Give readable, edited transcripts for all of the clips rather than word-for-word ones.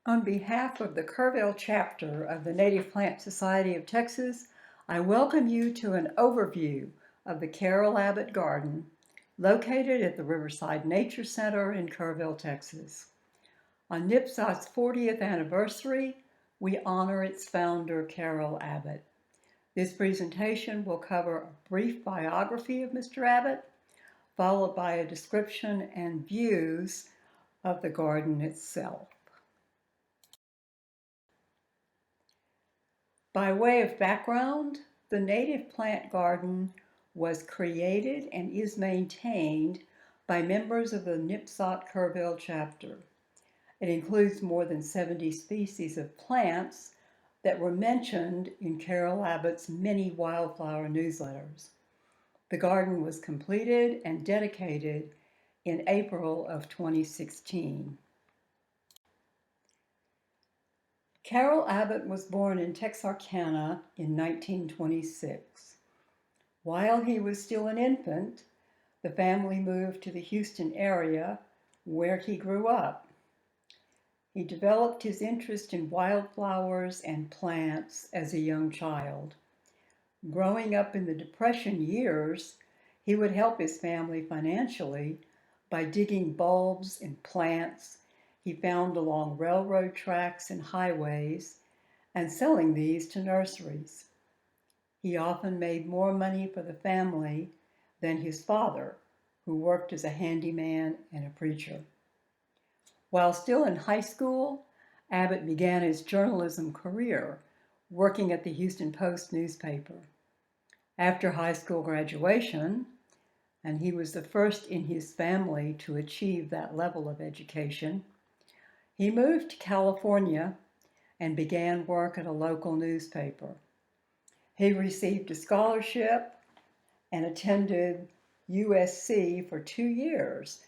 On behalf of the Kerrville Chapter of the Native Plant Society of Texas, I welcome you to an overview of the Carroll Abbott Garden, located at the Riverside Nature Center in Kerrville, Texas. On NPSOT's 40th anniversary, we honor its founder, Carroll Abbott. This presentation will cover a brief biography of Mr. Abbott, followed by a description and views of the garden itself. By way of background, the Native Plant Garden was created and is maintained by members of the NPSOT Kerrville Chapter. It includes more than 70 species of plants that were mentioned in Carroll Abbott's many wildflower newsletters. The garden was completed and dedicated in April of 2016. Carroll Abbott was born in Texarkana in 1926. While he was still an infant, the family moved to the Houston area where he grew up. He developed his interest in wildflowers and plants as a young child. Growing up in the Depression years, he would help his family financially by digging bulbs and plants he found along railroad tracks and highways and selling these to nurseries. He often made more money for the family than his father, who worked as a handyman and a preacher. While still in high school, Abbott began his journalism career, working at the Houston Post newspaper. After high school graduation, and he was the first in his family to achieve that level of education, he moved to California and began work at a local newspaper. He received a scholarship and attended USC for 2 years,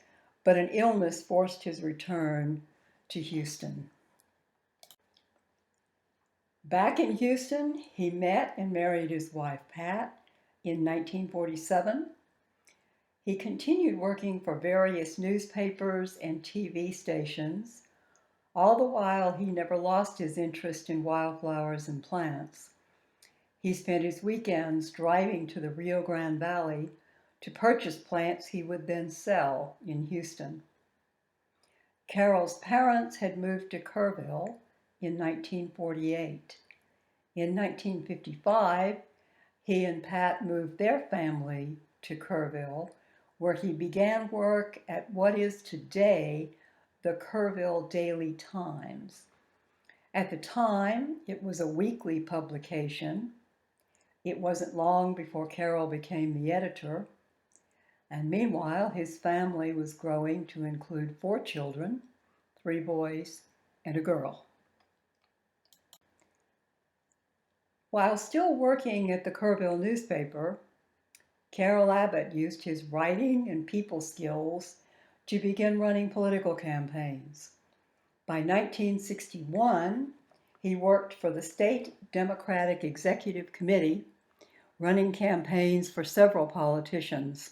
but an illness forced his return to Houston. Back in Houston, he met and married his wife, Pat, in 1947. He continued working for various newspapers and TV stations. All the while, he never lost his interest in wildflowers and plants. He spent his weekends driving to the Rio Grande Valley to purchase plants he would then sell in Houston. Carroll's parents had moved to Kerrville in 1948. In 1955, he and Pat moved their family to Kerrville, where he began work at what is today the Kerrville Daily Times. At the time, it was a weekly publication. It wasn't long before Carroll became the editor, and meanwhile, his family was growing to include 4 children, 3 boys and a girl. While still working at the Kerrville newspaper, Carroll Abbott used his writing and people skills to begin running political campaigns. By 1961, he worked for the State Democratic Executive Committee, running campaigns for several politicians.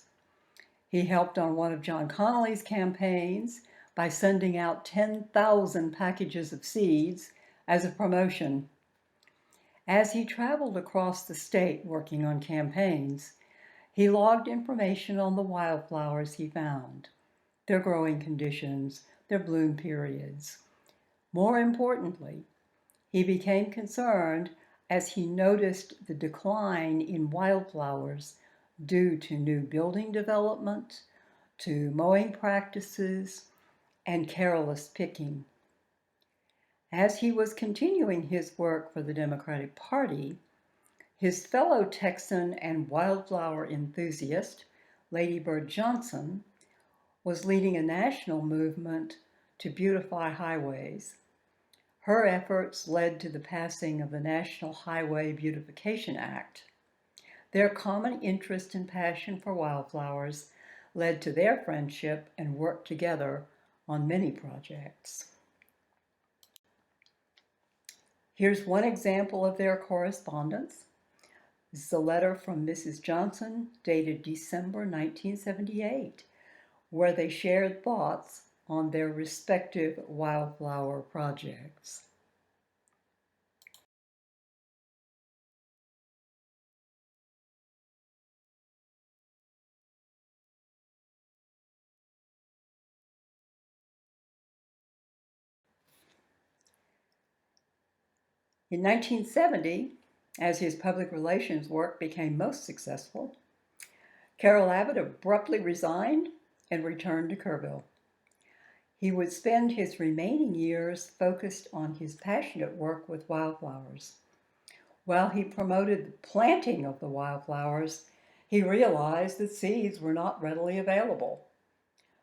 He helped on one of John Connolly's campaigns by sending out 10,000 packages of seeds as a promotion. As he traveled across the state working on campaigns, he logged information on the wildflowers he found, their growing conditions, their bloom periods. More importantly, he became concerned as he noticed the decline in wildflowers due to new building development, to mowing practices, and careless picking. As he was continuing his work for the Democratic Party, his fellow Texan and wildflower enthusiast, Lady Bird Johnson, was leading a national movement to beautify highways. Her efforts led to the passing of the National Highway Beautification Act. Their common interest and passion for wildflowers led to their friendship and work together on many projects. Here's one example of their correspondence. This is a letter from Mrs. Johnson dated December 1978, where they shared thoughts on their respective wildflower projects. In 1970, as his public relations work became most successful, Carroll Abbott abruptly resigned and returned to Kerrville. He would spend his remaining years focused on his passionate work with wildflowers. While he promoted the planting of the wildflowers, he realized that seeds were not readily available.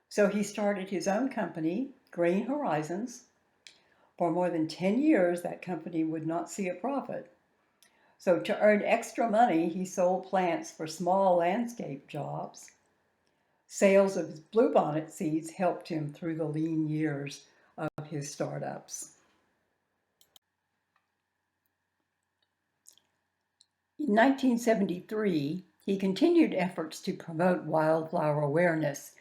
So he started his own company, Green Horizons. For more than 10 years, that company would not see a profit. So to earn extra money, he sold plants for small landscape jobs. Sales of his bluebonnet seeds helped him through the lean years of his startups. In 1973, he continued efforts to promote wildflower awareness,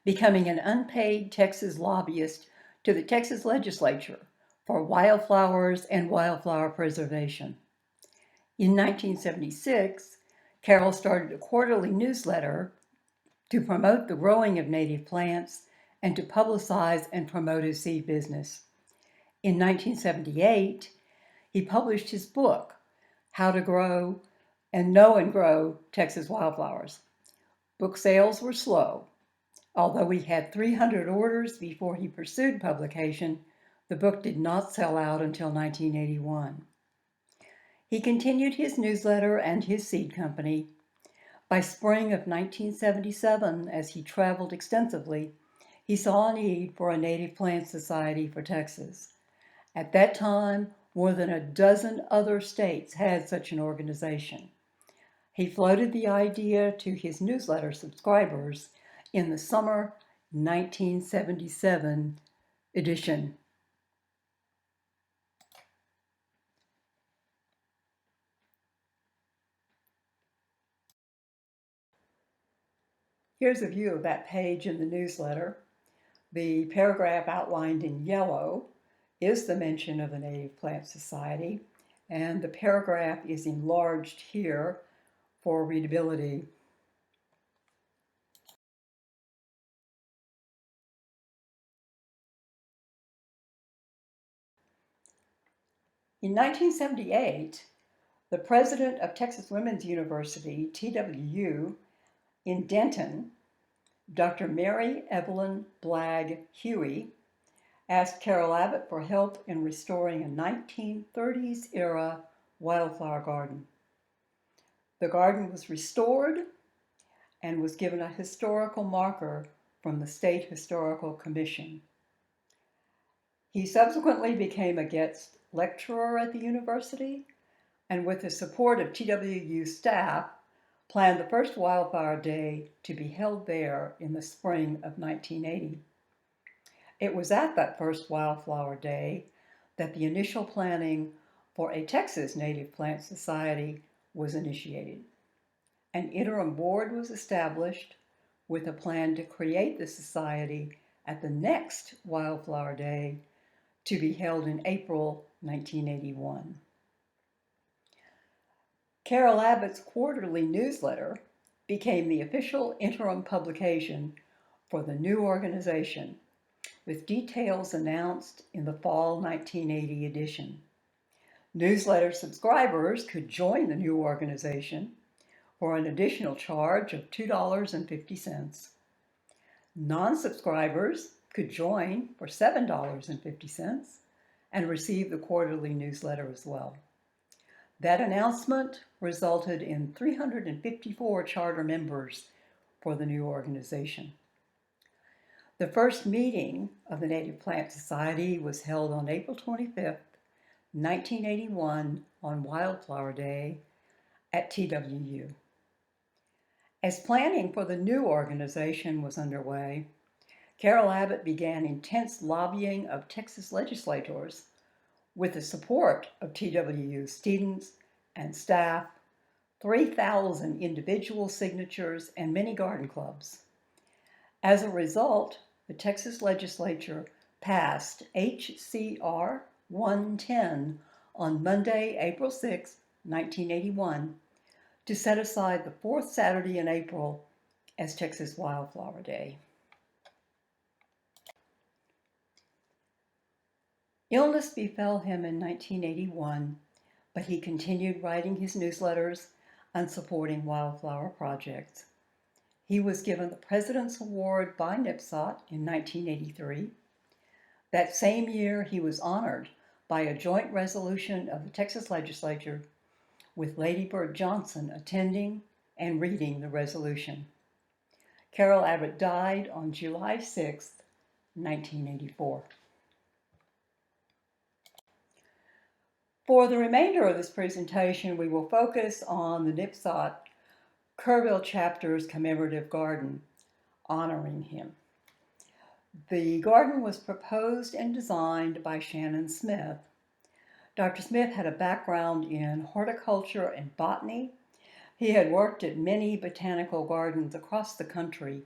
becoming an unpaid Texas lobbyist to the Texas legislature for wildflowers and wildflower preservation. In 1976, Carroll started a quarterly newsletter to promote the growing of native plants and to publicize and promote his seed business. In 1978, he published his book, How to Grow and Know and Grow Texas Wildflowers. Book sales were slow. Although he had 300 orders before he pursued publication, the book did not sell out until 1981. He continued his newsletter and his seed company. By spring of 1977, as he traveled extensively, he saw a need for a native plant society for Texas. At that time, more than a dozen other states had such an organization. He floated the idea to his newsletter subscribers in the summer 1977 edition. Here's a view of that page in the newsletter. The paragraph outlined in yellow is the mention of the Native Plant Society, and the paragraph is enlarged here for readability. In 1978, the president of Texas Women's University, TWU, in Denton, Dr. Mary Evelyn Blagg Huey, asked Carroll Abbott for help in restoring a 1930s era wildflower garden. The garden was restored and was given a historical marker from the State Historical Commission. He subsequently became a guest lecturer at the university, and with the support of TWU staff, planned the first Wildflower Day to be held there in the spring of 1980. It was at that first Wildflower Day that the initial planning for a Texas Native Plant Society was initiated. An interim board was established with a plan to create the society at the next Wildflower Day to be held in April 1981. Carroll Abbott's quarterly newsletter became the official interim publication for the new organization, with details announced in the fall 1980 edition. Newsletter subscribers could join the new organization for an additional charge of $2.50. Non-subscribers could join for $7.50 and receive the quarterly newsletter as well. That announcement resulted in 354 charter members for the new organization. The first meeting of the Native Plant Society was held on April 25th, 1981, on Wildflower Day at TWU. As planning for the new organization was underway, Carroll Abbott began intense lobbying of Texas legislators with the support of TWU students and staff, 3,000 individual signatures, and many garden clubs. As a result, the Texas legislature passed H.C.R. 110 on Monday, April 6, 1981, to set aside the fourth Saturday in April as Texas Wildflower Day. Illness befell him in 1981, but he continued writing his newsletters and supporting wildflower projects. He was given the President's Award by NPSOT in 1983. That same year, he was honored by a joint resolution of the Texas legislature, with Lady Bird Johnson attending and reading the resolution. Carroll Abbott died on July 6, 1984. For the remainder of this presentation, we will focus on the NPSOT Kerrville Chapter's commemorative garden, honoring him. The garden was proposed and designed by Shannon Smith. Dr. Smith had a background in horticulture and botany. He had worked at many botanical gardens across the country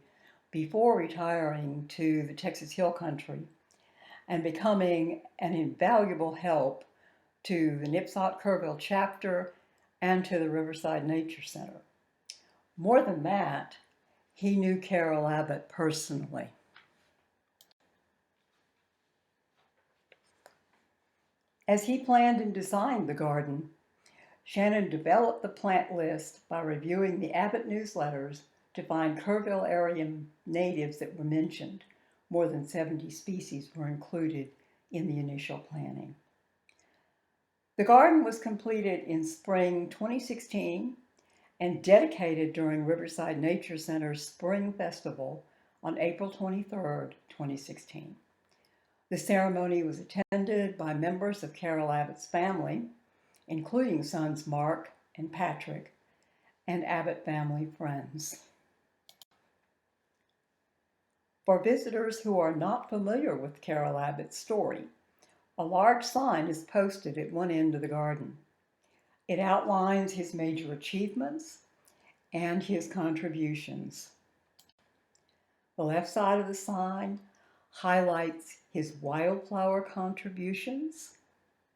before retiring to the Texas Hill Country and becoming an invaluable help to the NPSOT Kerrville Chapter and to the Riverside Nature Center. More than that, he knew Carroll Abbott personally. As he planned and designed the garden, Shannon developed the plant list by reviewing the Abbott newsletters to find Kerrville area natives that were mentioned. More than 70 species were included in the initial planning. The garden was completed in spring 2016 and dedicated during Riverside Nature Center's Spring Festival on April 23, 2016. The ceremony was attended by members of Carroll Abbott's family, including sons Mark and Patrick, and Abbott family friends. For visitors who are not familiar with Carroll Abbott's story, a large sign is posted at one end of the garden. It outlines his major achievements and his contributions. The left side of the sign highlights his wildflower contributions,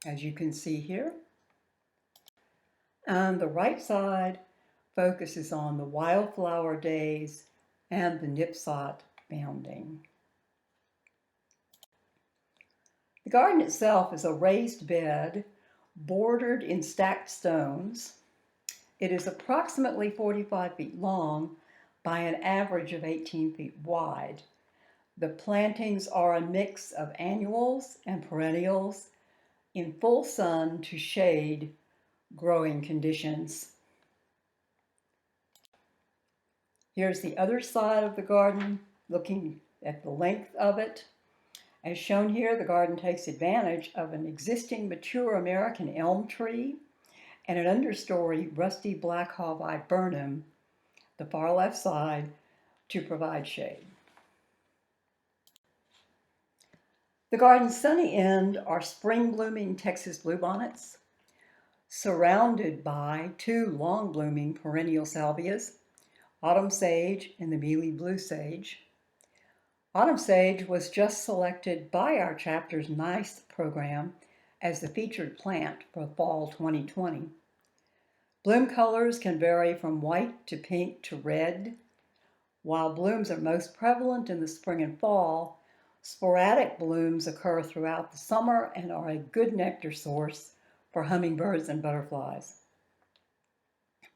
as you can see here. And the right side focuses on the wildflower days and the NPSOT founding. The garden itself is a raised bed bordered in stacked stones. It is approximately 45 feet long by an average of 18 feet wide. The plantings are a mix of annuals and perennials in full sun to shade growing conditions. Here's the other side of the garden, looking at the length of it. As shown here, the garden takes advantage of an existing mature American elm tree and an understory rusty black haw viburnum, the far left side, to provide shade. The garden's sunny end are spring-blooming Texas bluebonnets, surrounded by two long-blooming perennial salvias, autumn sage and the mealy blue sage. Autumn sage was just selected by our chapter's NICE program as the featured plant for fall 2020. Bloom colors can vary from white to pink to red. While blooms are most prevalent in the spring and fall, sporadic blooms occur throughout the summer and are a good nectar source for hummingbirds and butterflies.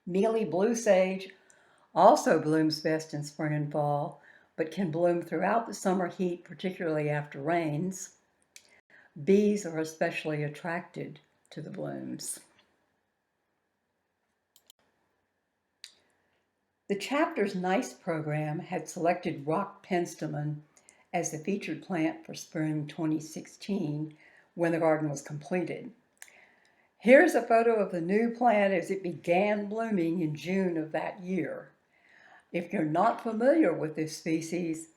Mealy blue sage also blooms best in spring and fall, but can bloom throughout the summer heat, particularly after rains. Bees are especially attracted to the blooms. The chapter's NICE program had selected rock penstemon as the featured plant for spring 2016 when the garden was completed. Here's a photo of the new plant as it began blooming in June of that year. If you're not familiar with this species,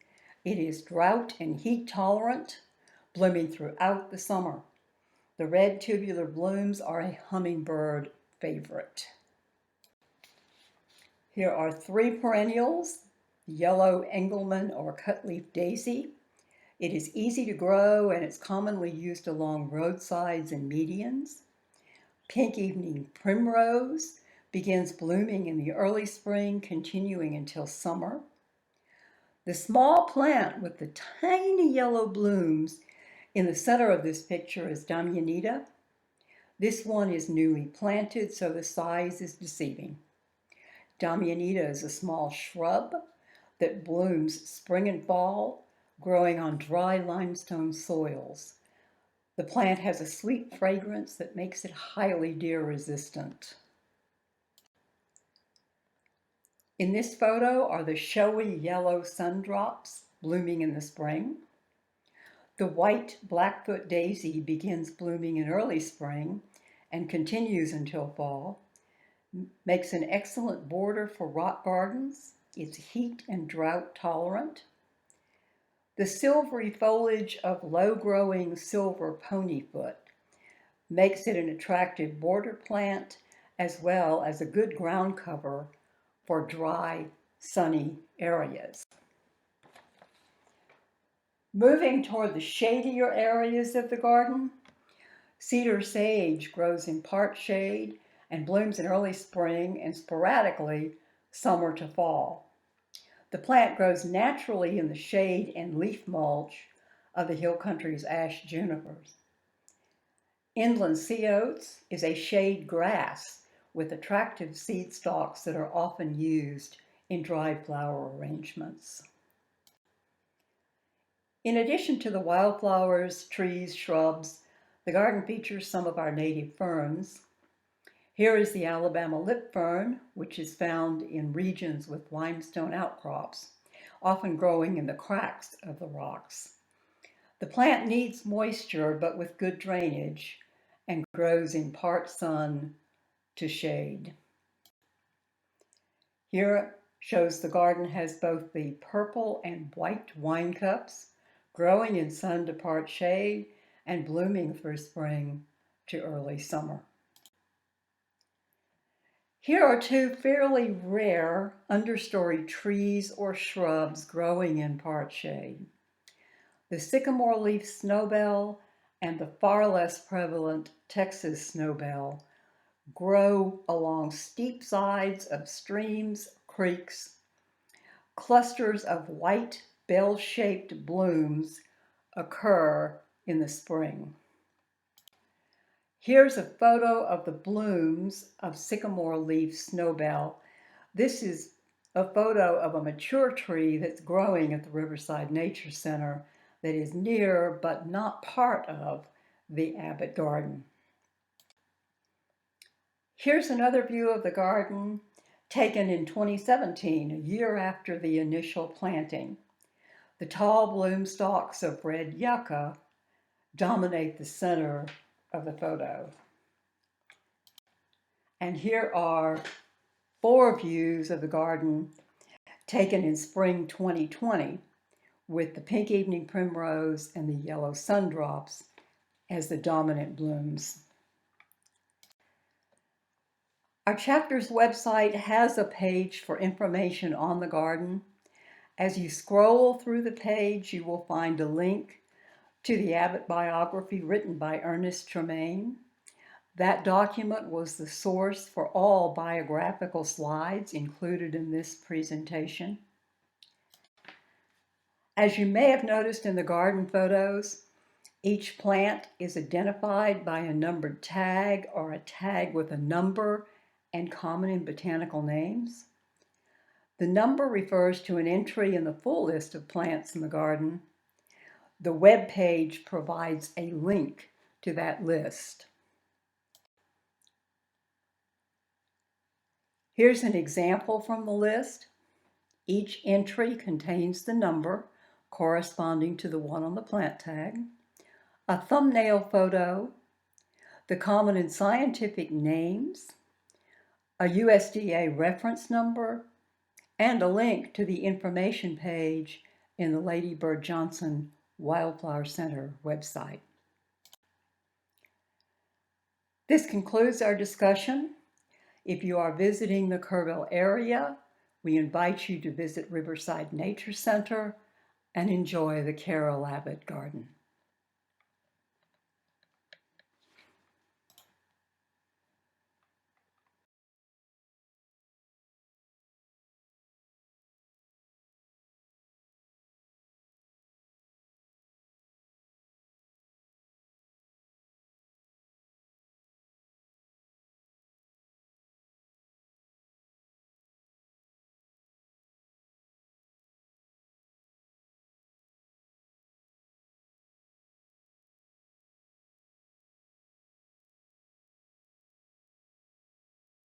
it is drought and heat tolerant, blooming throughout the summer. The red tubular blooms are a hummingbird favorite. Here are three perennials: yellow Engelmann or cutleaf daisy, It is easy to grow and it's commonly used along roadsides and medians. Pink evening primrose begins blooming in the early spring, continuing until summer. The small plant with the tiny yellow blooms in the center of this picture is Damianita. This one is newly planted, so the size is deceiving. Damianita is a small shrub that blooms spring and fall, growing on dry limestone soils. The plant has a sweet fragrance that makes it highly deer resistant. In this photo are the showy yellow sundrops blooming in the spring. The white Blackfoot daisy begins blooming in early spring and continues until fall. Makes an excellent border for rock gardens. It's heat and drought tolerant. The silvery foliage of low-growing silver ponyfoot makes it an attractive border plant as well as a good ground cover for dry, sunny areas. Moving toward the shadier areas of the garden, cedar sage grows in part shade and blooms in early spring and sporadically summer to fall. The plant grows naturally in the shade and leaf mulch of the hill country's ash junipers. Inland sea oats is a shade grass with attractive seed stalks that are often used in dried flower arrangements. In addition to the wildflowers, trees, shrubs, the garden features some of our native ferns. Here is the Alabama Lip Fern, which is found in regions with limestone outcrops, often growing in the cracks of the rocks. The plant needs moisture, but with good drainage, and grows in part sun to shade. Here shows the garden has both the purple and white wine cups, growing in sun to part shade and blooming through spring to early summer. Here are two fairly rare understory trees or shrubs growing in part shade. The sycamore leaf snowbell and the far less prevalent Texas snowbell grow along steep sides of streams, creeks. Clusters of white bell-shaped blooms occur in the spring. Here's a photo of the blooms of sycamore leaf snowbell. This is a photo of a mature tree that's growing at the Riverside Nature Center that is near but not part of the Abbott Garden. Here's another view of the garden taken in 2017, a year after the initial planting. The tall bloom stalks of red yucca dominate the center of the photo. And here are 4 views of the garden taken in spring 2020 with the pink evening primrose and the yellow sundrops as the dominant blooms. Our chapter's website has a page for information on the garden. As you scroll through the page, you will find a link to the Abbott biography written by Ernest Tremaine. That document was the source for all biographical slides included in this presentation. As you may have noticed in the garden photos, each plant is identified by a numbered tag or a tag with a number and common in botanical names. The number refers to an entry in the full list of plants in the garden. The web page provides a link to that list. Here's an example from the list. Each entry contains the number corresponding to the one on the plant tag, a thumbnail photo, the common and scientific names, a USDA reference number, and a link to the information page in the Lady Bird Johnson Wildflower Center website. This concludes our discussion. If you are visiting the Kerrville area, we invite you to visit Riverside Nature Center and enjoy the Carroll Abbott Garden.